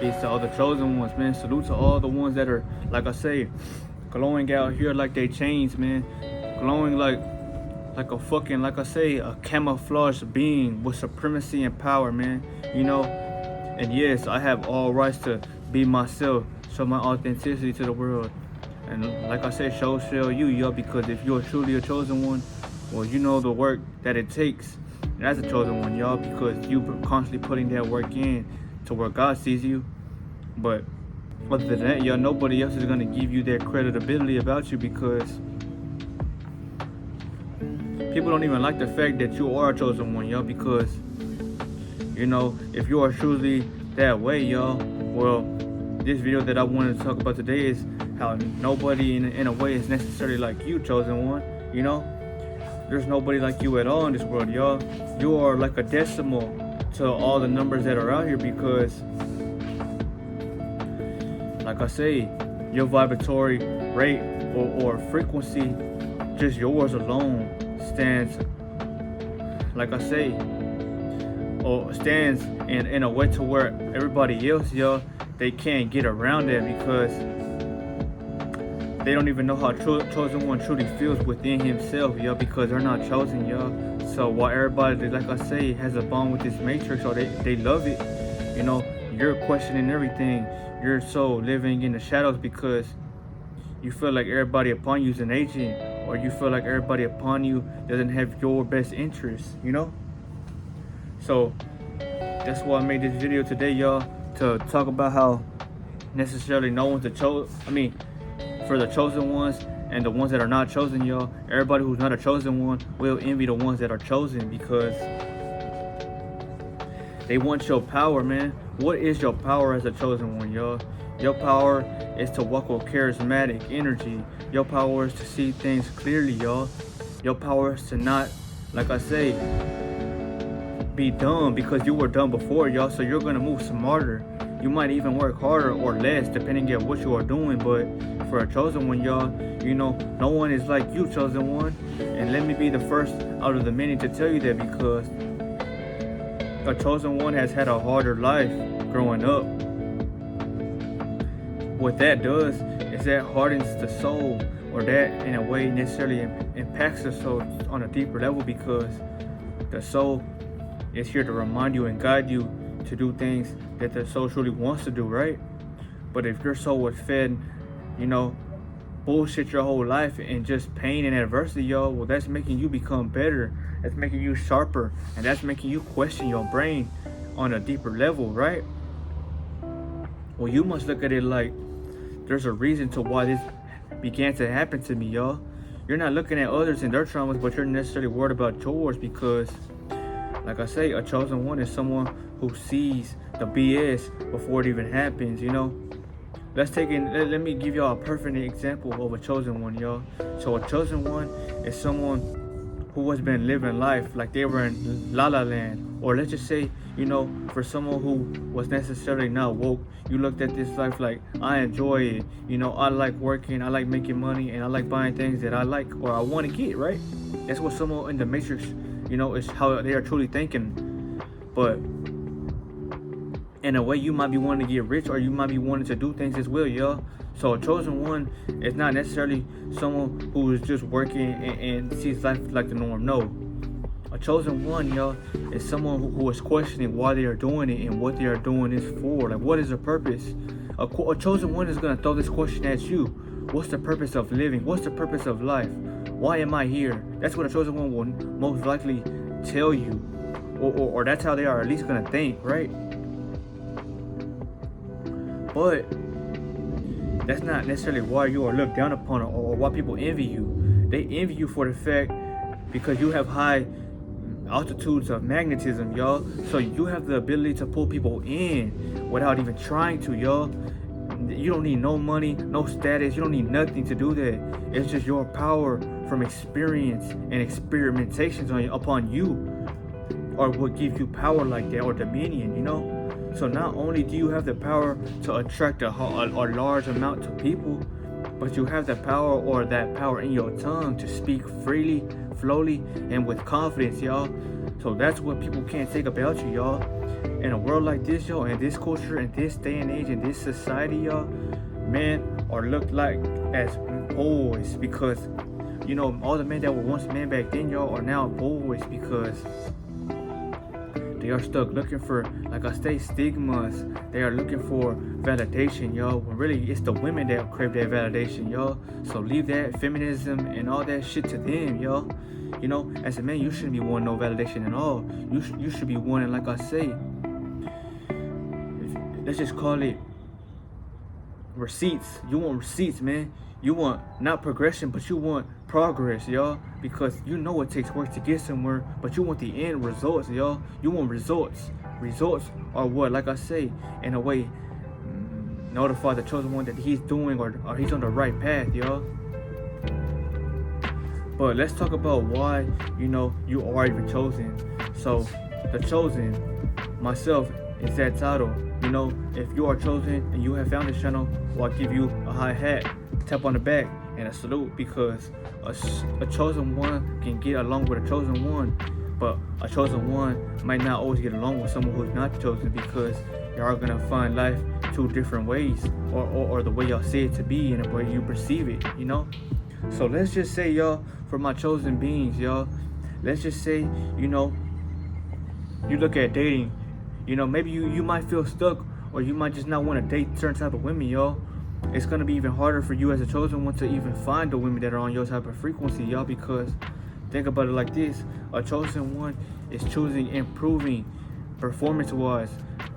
Peace to all the chosen ones, man. Salute to all the ones that are, like I say, glowing out here like they chains, man. Glowing like a fucking, like I say, a camouflage being with supremacy and power, man. You know? And yes, I have all rights to be myself, show my authenticity to the world. And like I said, show you, yo, because if you're truly a chosen one, well, you know the work that it takes as a chosen one, y'all, because you constantly putting that work in to where God sees you. But other than that, y'all, nobody else is gonna give you their credibility about you, because people don't even like the fact that you are a chosen one, y'all, because you know, if you are truly that way, y'all, well, this video that I wanted to talk about today is how nobody in a way is necessarily like you, chosen one. You know, there's nobody like you at all in this world, y'all. You are like a decimal to all the numbers that are out here, because like I say, your vibratory rate or frequency, just yours alone, stands, like I say, or stands in a way to where everybody else, y'all, they can't get around that, because they don't even know how chosen one truly feels within himself, y'all, because they're not chosen, y'all. So while everybody, like I say, has a bond with this matrix, or they love it, you know, you're questioning everything. You're so living in the shadows because you feel like everybody upon you is an agent, or you feel like everybody upon you doesn't have your best interests, you know? So that's why I made this video today, y'all, to talk about how necessarily no one's for the chosen ones and the ones that are not chosen, y'all, everybody who's not a chosen one will envy the ones that are chosen, because they want your power, man. What is your power as a chosen one, y'all? Your power is to walk with charismatic energy. Your power is to see things clearly, y'all. Your power is to not, like I say, be dumb, because you were dumb before, y'all. So you're gonna move smarter. You might even work harder or less depending on what you are doing. But for a chosen one, y'all, you know, no one is like you, chosen one. And let me be the first out of the many to tell you that, because a chosen one has had a harder life growing up. What that does is that hardens the soul, or that in a way necessarily impacts the soul on a deeper level, because the soul is here to remind you and guide you to do things that the soul truly wants to do, right? But if your soul was fed, you know, bullshit your whole life and just pain and adversity, y'all, well, that's making you become better. That's making you sharper, and that's making you question your brain on a deeper level, right? Well, you must look at it like there's a reason to why this began to happen to me, y'all. You're not looking at others and their traumas, but you're necessarily worried about yours, because like I say, a chosen one is someone who sees the BS before it even happens, you know? Let me give y'all a perfect example of a chosen one, y'all. So a chosen one is someone who has been living life like they were in La La Land. Or let's just say, you know, for someone who was necessarily not woke, you looked at this life like, I enjoy it. You know, I like working, I like making money, and I like buying things that I like or I want to get, right? That's what someone in the Matrix, you know, is how they are truly thinking. But in a way, you might be wanting to get rich, or you might be wanting to do things as well, y'all. So a chosen one is not necessarily someone who is just working and sees life like the norm. No. A chosen one, y'all, is someone who is questioning why they are doing it and what they are doing this for. Like, what is the purpose? A chosen one is going to throw this question at you. What's the purpose of living? What's the purpose of life? Why am I here? That's what a chosen one will most likely tell you. Or that's how they are at least going to think, right? But that's not necessarily why you are looked down upon, or why people envy you. They envy you for the fact because you have high altitudes of magnetism, y'all. So you have the ability to pull people in without even trying to, y'all. You don't need no money, no status. You don't need nothing to do that. It's just your power from experience and experimentations upon you, or what gives you power like that, or dominion, you know. So not only do you have the power to attract a large amount of people, but you have the power, or that power in your tongue, to speak freely, flowly, and with confidence, y'all. So that's what people can't take about you, y'all. In a world like this, y'all, in this culture, in this day and age, in this society, y'all, men are looked like as boys, because all the men that were once men back then, y'all, are now boys, because they are stuck looking for, like I say, stigmas. They are looking for validation, y'all. When really it's the women that crave that validation, y'all. So leave that feminism and all that shit to them, y'all. As a man, you shouldn't be wanting no validation at all. You should be wanting, like I say, let's just call it receipts. You want receipts, man. You want not progression, but you want progress, y'all. Because it takes work to get somewhere, but you want the end results, y'all. You want results. Results are what, like I say, in a way, notify the chosen one that he's doing or he's on the right path, y'all. But let's talk about why, you are even chosen. So, the chosen, myself, is that title. If you are chosen and you have found this channel, well, I give you a high hat, tap on the back, and a salute, because a chosen one can get along with a chosen one, but a chosen one might not always get along with someone who's not chosen, because y'all are gonna find life two different ways, or the way y'all see it to be and the way you perceive it, So let's just say, y'all, for my chosen beings, y'all, let's just say, you look at dating, maybe you might feel stuck, or you might just not want to date certain type of women, y'all. It's gonna be even harder for you as a chosen one to even find the women that are on your type of frequency, y'all, because think about it like this: a chosen one is choosing improving performance-wise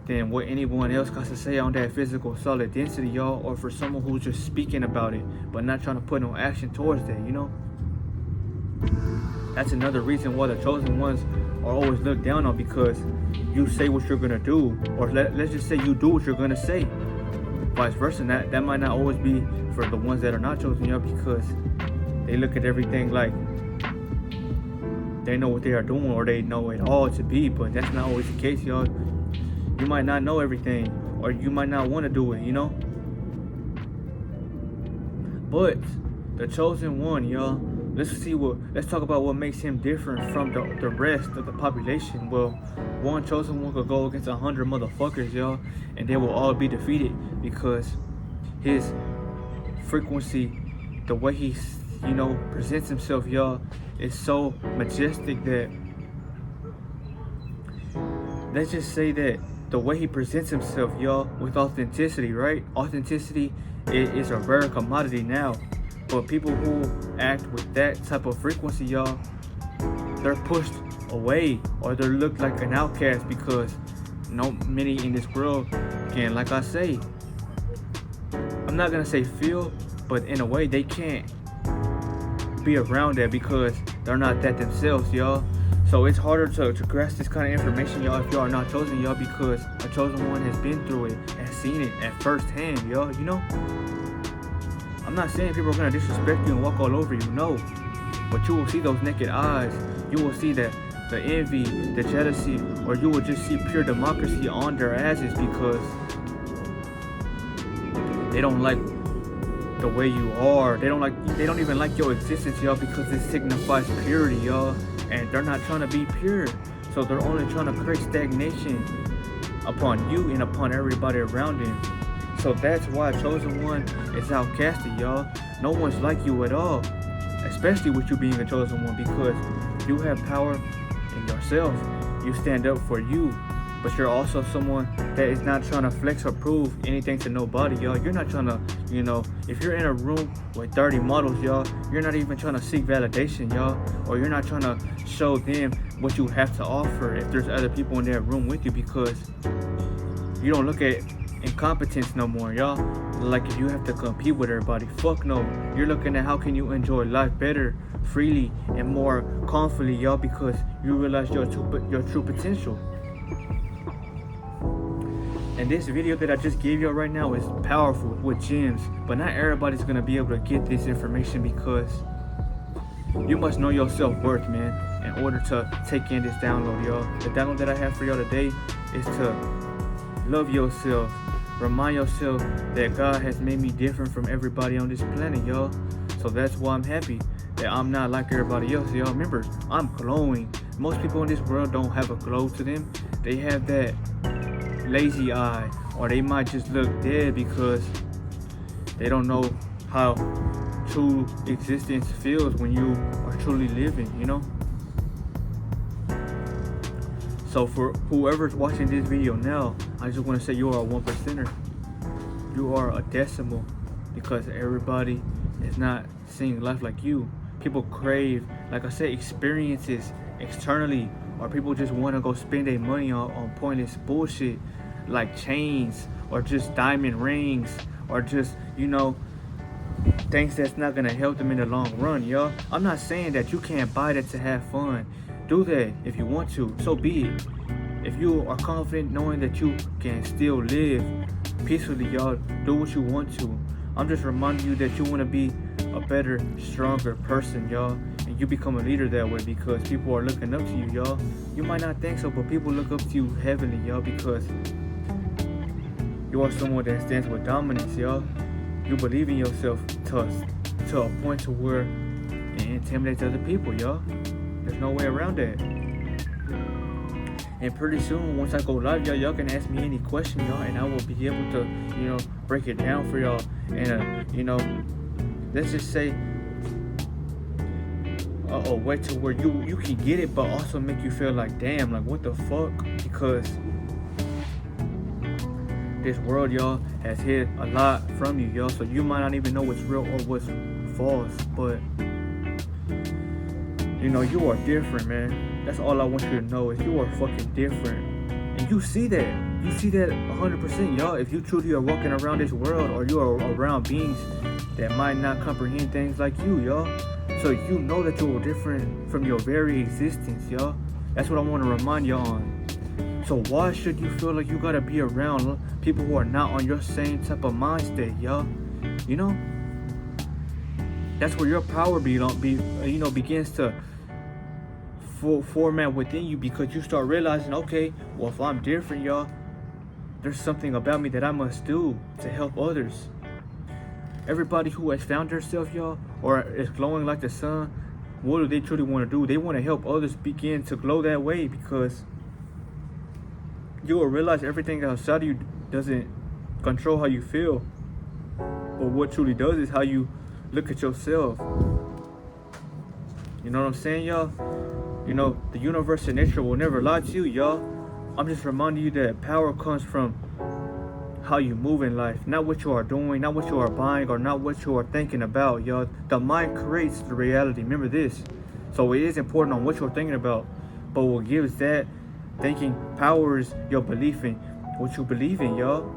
than what anyone else got to say on that physical solid density, y'all, or for someone who's just speaking about it but not trying to put no action towards that, That's another reason why the chosen ones are always looked down on, because you say what you're gonna do, or let's just say you do what you're gonna say. Vice versa, that might not always be for the ones that are not chosen, y'all, because they look at everything like they know what they are doing, or they know it all to be, but that's not always the case, y'all. You might not know everything, or you might not want to do it, But the chosen one, y'all, let's talk about what makes him different from the rest of the population. Well, one chosen one could go against 100 motherfuckers, y'all, and they will all be defeated, because his frequency, the way he presents himself, y'all, is so majestic that, let's just say that the way he presents himself, y'all, with authenticity, right? Authenticity is a rare commodity now. But people who act with that type of frequency, y'all, they're pushed away, or they're looked like an outcast, because many in this world can, like I say, I'm not gonna say feel, but in a way they can't be around that, because they're not that themselves, y'all. So it's harder to grasp this kind of information, y'all, if y'all are not chosen, y'all, because a chosen one has been through it and seen it at first hand, y'all, I'm not saying people are gonna disrespect you and walk all over you, no. But you will see those naked eyes. You will see the envy, the jealousy, or you will just see pure democracy on their asses, because they don't like the way you are. They don't even like your existence, y'all, because it signifies purity, y'all. And they're not trying to be pure. So they're only trying to create stagnation upon you and upon everybody around them. So that's why a chosen one is outcasted, y'all. No one's like you at all, especially with you being a chosen one, because you have power in yourself. You stand up for you, but you're also someone that is not trying to flex or prove anything to nobody, y'all. You're not trying to, if you're in a room with 30 models, y'all, you're not even trying to seek validation, y'all, or you're not trying to show them what you have to offer if there's other people in that room with you, because you don't look at incompetence no more, y'all. Like if you have to compete with everybody, fuck no. You're looking at how can you enjoy life better, freely, and more confidently, y'all, because you realize your true potential. And this video that I just gave y'all right now is powerful with gems, but not everybody's gonna be able to get this information, because you must know your self-worth, man, in order to take in this download, y'all. The download that I have for y'all today is to love yourself, remind yourself that God has made me different from everybody on this planet, y'all. So that's why I'm happy that I'm not like everybody else, y'all. Remember, I'm glowing. Most people in this world don't have a glow to them. They have that lazy eye, or they might just look dead because they don't know how true existence feels when you are truly living, you know? So for whoever's watching this video now, I just want to say you are a 1%er. You are a decimal, because everybody is not seeing life like you. People crave, like I said, experiences externally, or people just want to go spend their money on pointless bullshit like chains or just diamond rings or just, things that's not gonna help them in the long run, y'all. I'm not saying that you can't buy that to have fun. Do that if you want to, so be it. If you are confident knowing that you can still live peacefully, y'all, do what you want to. I'm just reminding you that you want to be a better, stronger person, y'all, and you become a leader that way because people are looking up to you, y'all. You might not think so, but people look up to you heavily, y'all, because you are someone that stands with dominance, y'all. You believe in yourself to a point to where it intimidates other people, y'all. There's no way around that. And pretty soon, once I go live, y'all can ask me any question, y'all, and I will be able to, break it down for y'all. And, let's just say a way to where you can get it, but also make you feel like, damn, like what the fuck? Because this world, y'all, has hid a lot from you, y'all. So you might not even know what's real or what's false, but you are different, man. That's all I want you to know is you are fucking different. And you see that. You see that 100%, y'all. If you truly are walking around this world or you are around beings that might not comprehend things like you, y'all. So you know that you are different from your very existence, y'all. That's what I want to remind y'all on. So why should you feel like you gotta be around people who are not on your same type of mind state, y'all? That's where your power begins to format within you, because you start realizing, okay, well, if I'm different, y'all, there's something about me that I must do to help others. Everybody who has found themselves, y'all, or is glowing like the sun, what do they truly want to do? They want to help others begin to glow that way, because you will realize everything outside of you doesn't control how you feel, but what truly does is how you look at yourself. You know what I'm saying, y'all? The universe and nature will never lie to you, y'all. I'm just reminding you that power comes from how you move in life, not what you are doing, not what you are buying, or not what you are thinking about, y'all. The mind creates the reality. Remember this. So it is important on what you're thinking about, but what gives that thinking power is your belief in what you believe in, y'all.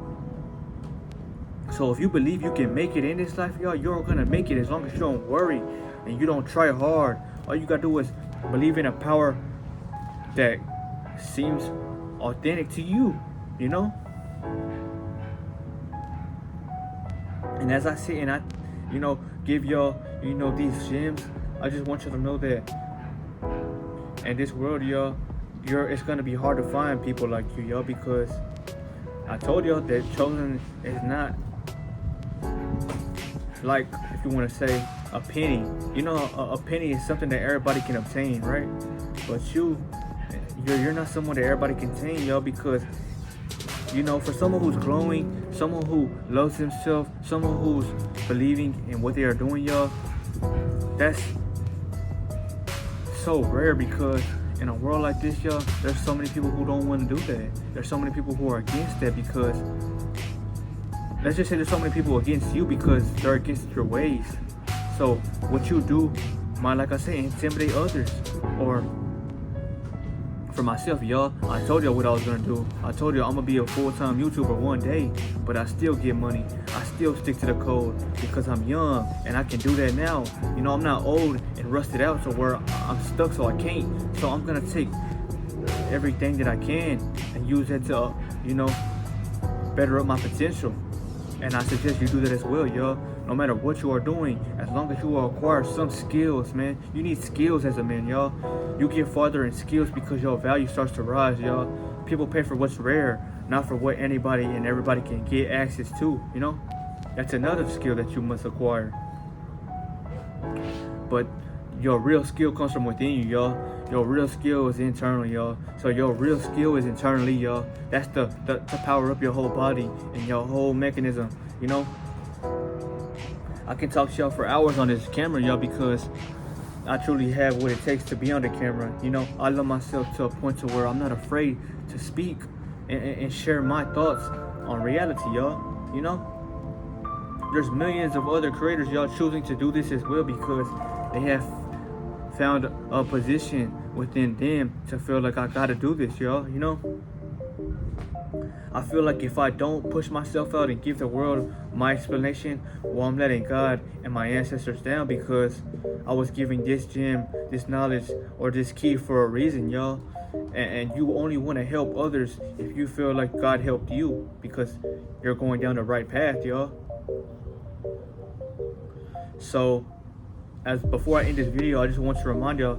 So if you believe you can make it in this life, y'all, you're gonna make it as long as you don't worry and you don't try hard. All you gotta do is believe in a power that seems authentic to you, And as I sit and I, give y'all, these gems, I just want you to know that in this world, y'all, it's gonna be hard to find people like you, y'all, because I told y'all that chosen is not like, if you want to say, a penny. A penny is something that everybody can obtain, right? But you're not someone that everybody can obtain, y'all, because for someone who's glowing, someone who loves himself, someone who's believing in what they are doing, y'all, that's so rare, because in a world like this, y'all, there's so many people who don't want to do that. There's so many people who are against that, because let's just say there's so many people against you because they're against your ways. So what you do might, like I say, intimidate others. Or for myself, y'all, I told y'all what I was gonna do. I told you I'm gonna be a full-time YouTuber one day, but I still get money. I still stick to the code because I'm young and I can do that now. I'm not old and rusted out so where I'm stuck, so I can't. So I'm gonna take everything that I can and use it to, better up my potential. And I suggest you do that as well, y'all. No matter what you are doing, as long as you acquire some skills, man. You need skills as a man, y'all. You get farther in skills because your value starts to rise, y'all. People pay for what's rare, not for what anybody and everybody can get access to, you know? That's another skill that you must acquire. But your real skill comes from within you, y'all. Your real skill is internal, y'all. So your real skill is internally, y'all. That's to power up your whole body and your whole mechanism, you know? I can talk to y'all for hours on this camera, y'all, because I truly have what it takes to be on the camera. You know, I love myself to a point to where I'm not afraid to speak and share my thoughts on reality, y'all. You know? There's millions of other creators, y'all, choosing to do this as well because they have found a position within them to feel like I gotta do this, y'all, you know? I feel like if I don't push myself out and give the world my explanation, well, I'm letting God and my ancestors down because I was giving this gem, this knowledge, or this key for a reason, y'all. And you only want to help others if you feel like God helped you because you're going down the right path, y'all. So, before I end this video, I just want to remind y'all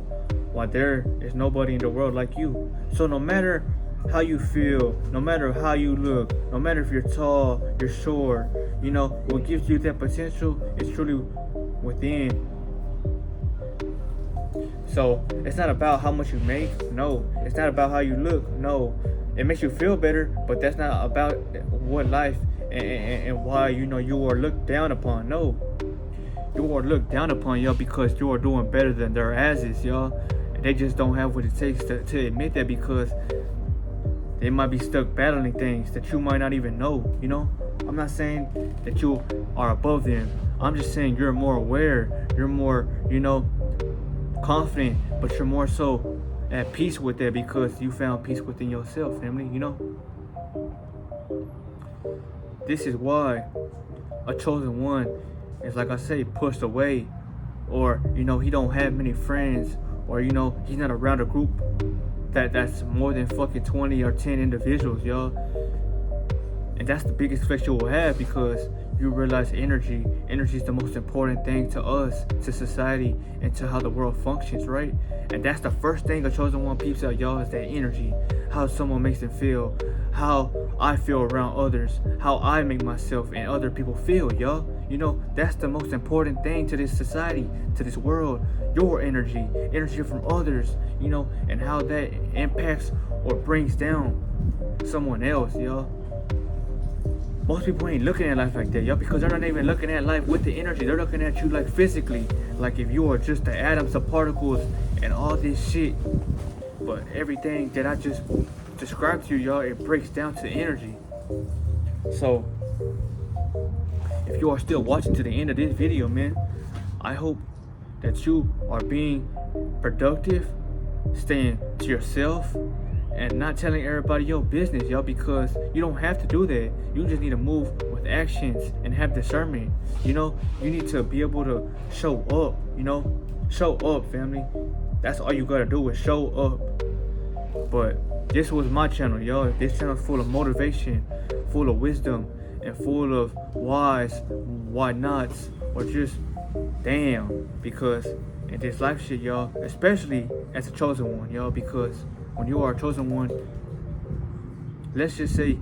why there is nobody in the world like you. So no matter how you feel, no matter how you look, no matter if you're tall, you're short, you know, what gives you that potential is truly within. So it's not about how much you make, no. It's not about how you look, no. It makes you feel better, but that's not about what life and why, you know, you are looked down upon, no. You are looked down upon, y'all, because you are doing better than their asses, y'all. And they just don't have what it takes to admit that because they might be stuck battling things that you might not even know, you know? I'm not saying that you are above them. I'm just saying you're more aware. You're more, you know, confident, but you're more so at peace with that because you found peace within yourself, family, you know? This is why a chosen one is, like I say, pushed away, or, you know, he don't have many friends, or, you know, he's not around a group that's more than fucking 20 or 10 individuals, y'all. And that's the biggest flex you will have because you realize energy is the most important thing to us, to society, and to how the world functions, right? And that's the first thing a chosen one peeps out, y'all, is that energy. How someone makes them feel, how I feel around others, how I make myself and other people feel, y'all. You know, that's the most important thing to this society, to this world. Your energy from others, you know, and how that impacts or brings down someone else, y'all. Most people ain't looking at life like that, y'all, because they're not even looking at life with the energy. They're looking at you like physically, like if you are just the atoms, the particles, and all this shit. But everything that I just described to you, y'all, it breaks down to energy. So, if you are still watching to the end of this video, man, I hope that you are being productive, staying to yourself, and not telling everybody your business, y'all, because you don't have to do that. You just need to move with actions and have discernment. You know, you need to be able to show up, you know, show up, family. That's all you gotta do is show up. But this was my channel, y'all. This channel is full of motivation, full of wisdom, and full of whys, why nots, or just damn, because in this life shit, y'all, especially as a chosen one, y'all, because when you are a chosen one, let's just say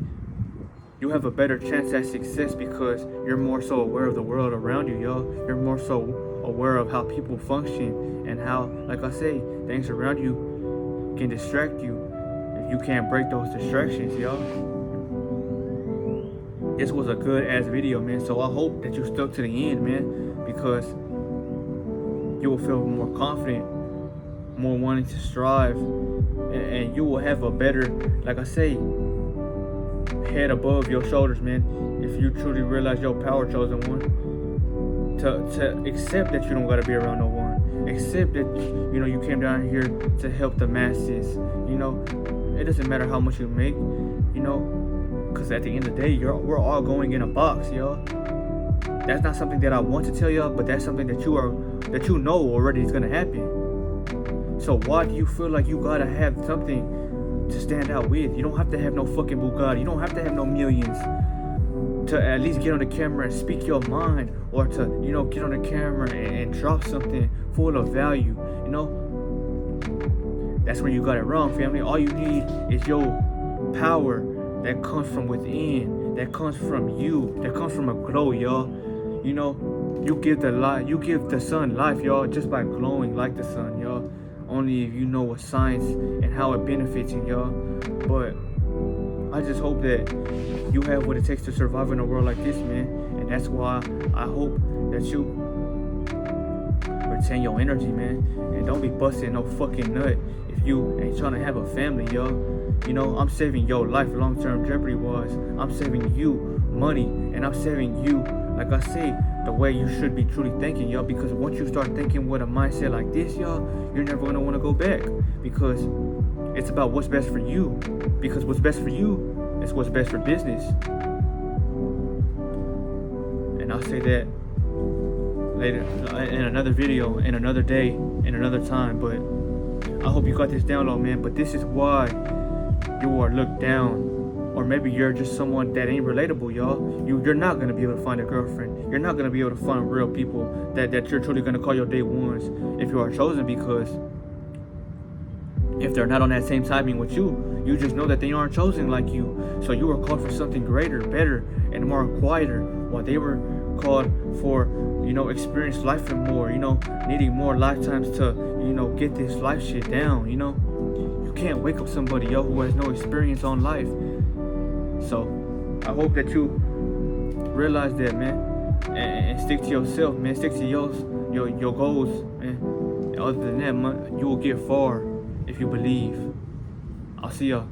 you have a better chance at success because you're more so aware of the world around you, y'all. You're more so aware of how people function and how, like I say, things around you can distract you if you can't break those distractions, y'all. This was a good ass video, man, so I hope that you stuck to the end, man, because you will feel more confident, more wanting to strive, and you will have a better, like I say, head above your shoulders, man, if you truly realize your power, chosen one, to accept that you don't gotta be around no one, accept that, you know, you came down here to help the masses, you know. It doesn't matter how much you make, you know, because at the end of the day, we're all going in a box, y'all. That's not something that I want to tell y'all, but that's something that you know already is gonna happen. So why do you feel like you gotta have something to stand out with? You don't have to have no fucking Bugatti. You don't have to have no millions to at least get on the camera and speak your mind, or to, you know, get on the camera and drop something full of value, you know. That's where you got it wrong, family. All you need is your power that comes from within, that comes from you, that comes from a glow, y'all. You know, you give the light, you give the sun life, y'all, just by glowing like the sun, y'all. Only if you know what science and how it benefits you, y'all. But I just hope that you have what it takes to survive in a world like this, man. And that's why I hope that you retain your energy, man. And don't be busting no fucking nut if you ain't trying to have a family, y'all. You know, I'm saving your life long-term jeopardy wise. I'm saving you money, and I'm saving you, like I say, the way you should be truly thinking, y'all. Because once you start thinking with a mindset like this, y'all, you're never gonna want to go back, because it's about what's best for you. Because what's best for you is what's best for business. And I'll say that later in another video, in another day, in another time. But I hope you got this download, man. But this is why you are looked down. Or maybe you're just someone that ain't relatable, y'all. You're not going to be able to find a girlfriend. You're not going to be able to find real people that you're truly going to call your day ones if you are chosen. Because if they're not on that same timing with you, you just know that they aren't chosen like you. So you were called for something greater, better, and more quieter, while they were called for, you know, experience life and more, you know, needing more lifetimes to, you know, get this life shit down, you know. You can't wake up somebody, yo, who has no experience on life. So I hope that you realize that, man, and stick to yourself, man. Stick to your goals, man. And other than that, man, you will get far if you believe. I'll see y'all.